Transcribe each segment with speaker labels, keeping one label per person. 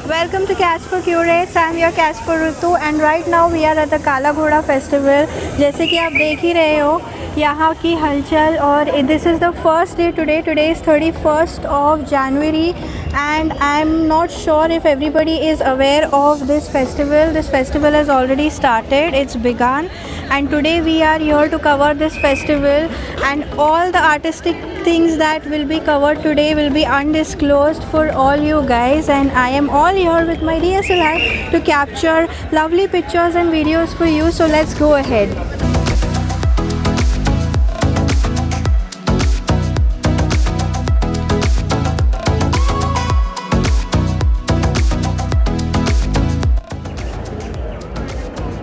Speaker 1: Welcome to Casper Curates. I am your Casper Ritu and right now we are at the काला घोड़ा festival. जैसे कि आप देख ही रहे हो यहाँ की हलचल और this is the first day today. Today is 31st of January and I am not sure if everybody is aware of this festival. This festival has already started. It's begun and today we are here to cover this festival and all the artistic things that will be covered today will be undisclosed for all you guys, and I am all here with my DSLR to capture lovely pictures and videos for you. So let's go ahead.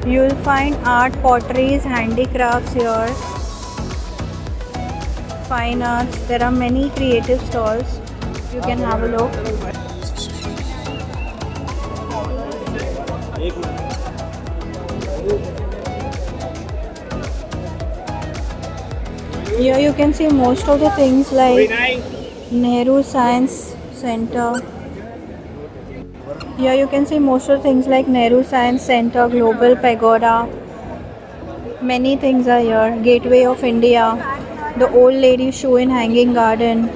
Speaker 1: You'll find art, potteries, handicrafts here, fine arts. There are many creative stalls. You can have a look. Here you can see most of the things like Nehru Science Center. Here you can see most of the things like Nehru Science Center, Global Pagoda. Many things are here. Gateway of India, the old lady show in Hanging Garden.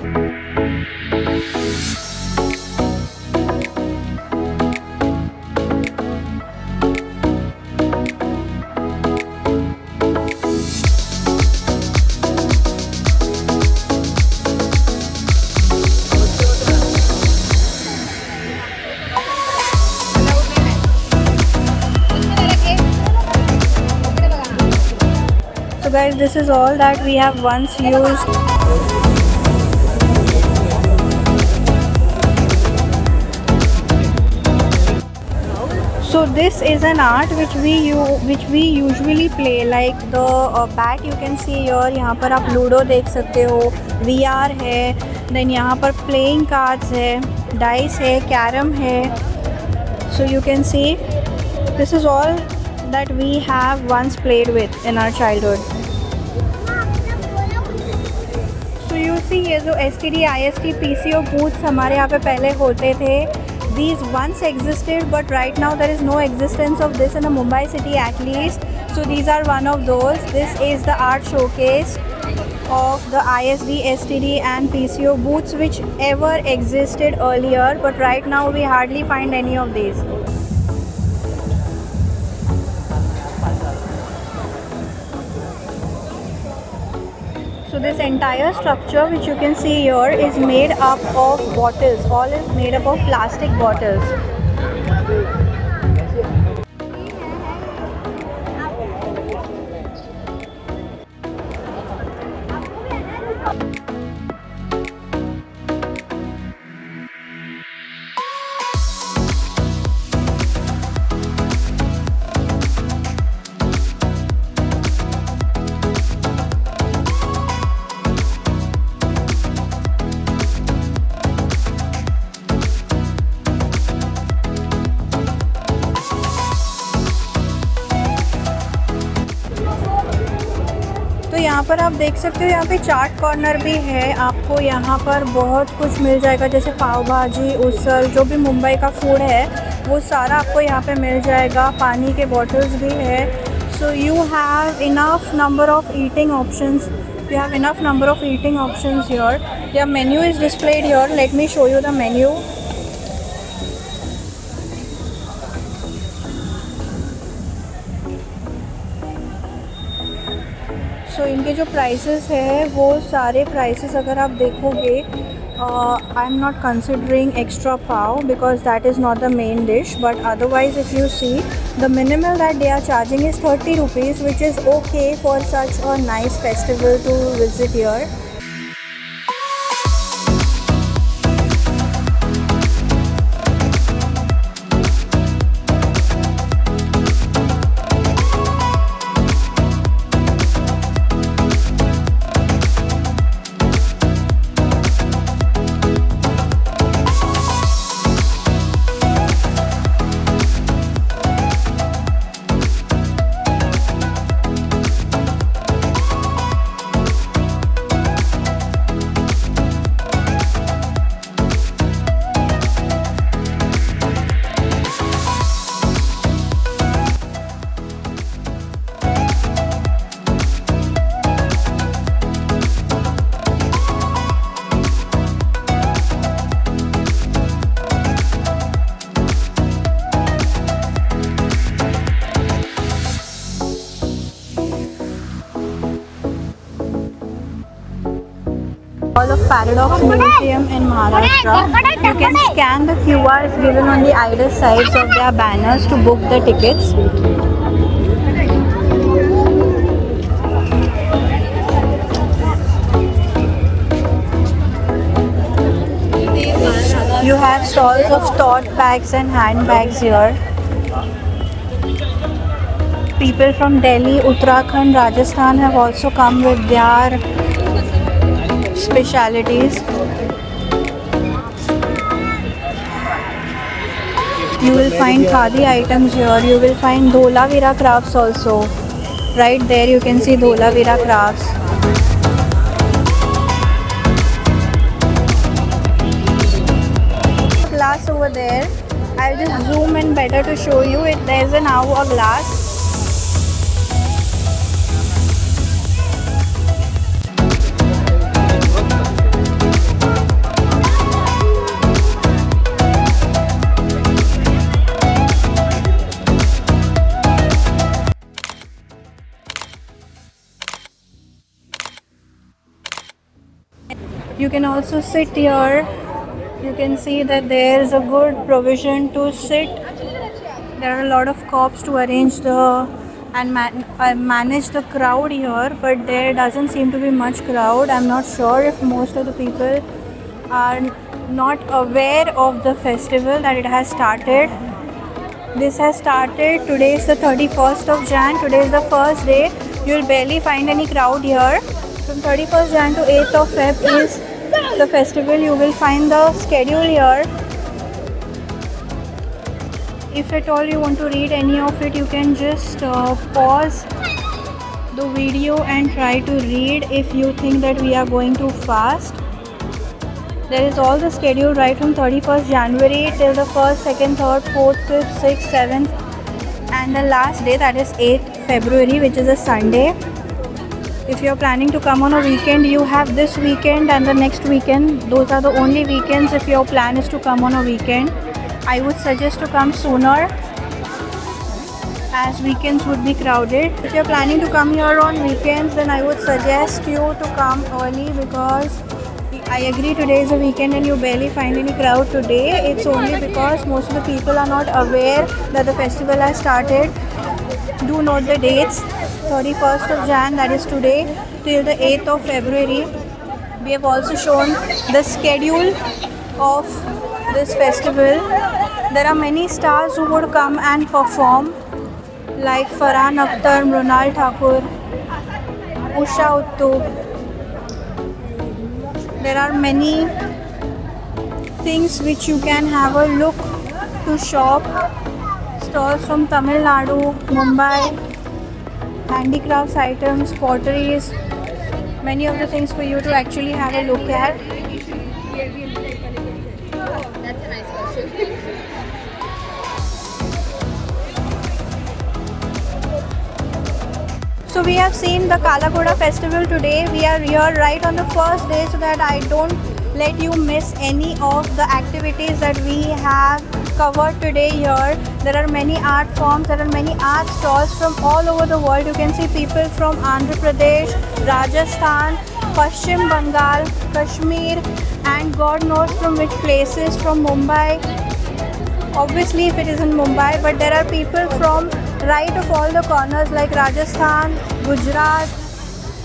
Speaker 1: So guys, this is all that we have once used. So this is an art which we usually play, like the bat you can see here. यहाँ पर आप ludo देख सकते हो, VR है, then यहाँ पर playing cards है, dice है, carom है. So you can see this is all that we have once played with in our childhood. So you see ये जो STD, IST, PCO booths हमारे यहाँ पे पहले होते थे. These once existed but right now there is no existence of this in the Mumbai city at least. So these are one of those. This is the art showcase of the ISD, STD and PCO booths which ever existed earlier, but right now we hardly find any of these. So this entire structure which you can see here is made up of bottles. All is made up of plastic bottles. तो यहाँ पर आप देख सकते हो, यहाँ पे चाट corner भी है. आपको यहाँ पर बहुत कुछ मिल जाएगा, जैसे पाव भाजी, उसल, जो भी मुंबई का फूड है वो सारा आपको यहाँ पे मिल जाएगा. पानी के बॉटल्स भी है. So you have enough number of eating options. You have enough number of eating options here. Their menu is displayed here. Let me show you the menu. सो इनके जो प्राइसेस है वो सारे प्राइसेस अगर आप देखोगे, I am not considering extra pav because that is not the main dish, but otherwise if you see the minimal that they are charging is 30 rupees, which is okay for such a nice festival to visit here. Paradox Museum in Maharashtra. You can scan the QRs given on the either sides of their banners to book the tickets. You have stalls of tote bags and handbags here. People from Delhi, Uttarakhand, Rajasthan have also come with their specialities. You will find khadi items here. You will find Dholavira crafts also. Right there you can see Dholavira crafts. Glass over there. I'll just zoom in better to show you it. There's now a glass. You can also sit here. You can see that there is a good provision to sit. There are a lot of cops to arrange and manage the crowd here, but there doesn't seem to be much crowd. I'm not sure if most of the people are not aware of the festival that it has started. This has started. Today is the 31st of Jan. Today is the first day. You will barely find any crowd here. From 31st Jan to 8th of Feb is the festival. You will find the schedule here. If at all you want to read any of it, you can just pause the video and try to read if you think that we are going too fast. There is all the schedule right from 31st January till the 1st, 2nd, 3rd, 4th, 5th, 6th, 7th and the last day, that is 8th February, which is a Sunday. If you are planning to come on a weekend, you have this weekend and the next weekend. Those are the only weekends if your plan is to come on a weekend. I would suggest to come sooner as weekends would be crowded. If you are planning to come here on weekends, then I would suggest you to come early, because I agree today is a weekend and you barely find any crowd today. It's only because most of the people are not aware that the festival has started. Do note the dates. 31st of Jan, that is today, till the 8th of February. We have also shown the schedule of this festival. There are many stars who would come and perform, like Farhan Akhtar, Mrunal Thakur, Usha Uttub. There are many things which you can have a look to shop. Stalls from Tamil Nadu, Mumbai, handicrafts items, potteries, many of the things for you to actually have a look at.
Speaker 2: That's a nice question.
Speaker 1: So we have seen the Kala Ghoda festival today. We are here right on the first day so that I don't let you miss any of the activities that we have covered today here. There are many art forms, there are many art stalls from all over the world. You can see people from Andhra Pradesh, Rajasthan, Paschim Bengal, Kashmir, and God knows from which places, from Mumbai. Obviously if it is in Mumbai, but there are people from right of all the corners like Rajasthan, Gujarat,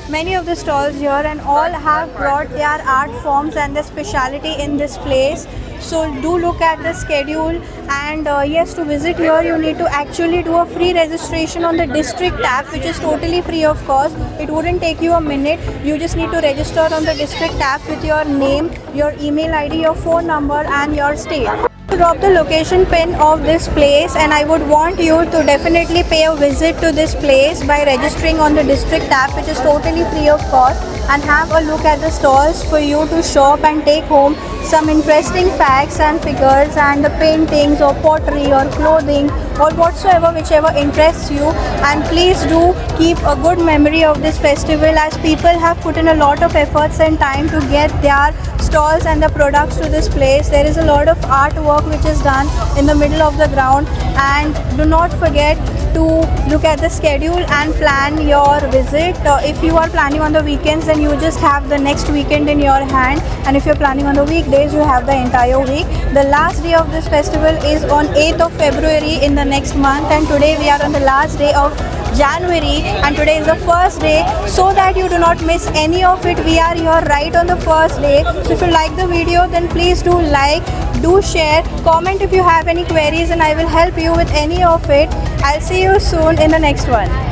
Speaker 1: many of the stalls here, and all have brought their art forms and their speciality in this place. So do look at the schedule, and yes, to visit here you need to actually do a free registration on the district app, which is totally free of cost. It wouldn't take you a minute. You just need to register on the district app with your name, your email ID, your phone number and your state. Drop the location pin of this place, and I would want you to definitely pay a visit to this place by registering on the district app, which is totally free of cost, and have a look at the stalls for you to shop and take home some interesting facts and figures and the paintings or pottery or clothing or whatsoever, whichever interests you. And please do keep a good memory of this festival, as people have put in a lot of efforts and time to get their stalls and the products to this place. There is a lot of artwork which is done in the middle of the ground, and do not forget to look at the schedule and plan your visit. If you are planning on the weekends, then and you just have the next weekend in your hand, and if you're planning on the weekdays, you have the entire week. The last day of this festival is on 8th of February in the next month, and today we are on the last day of January, and today is the first day. So that you do not miss any of it, we are here right on the first day. So if you like the video, then please do like, do share, comment if you have any queries, and I will help you with any of it. I'll see you soon in the next one.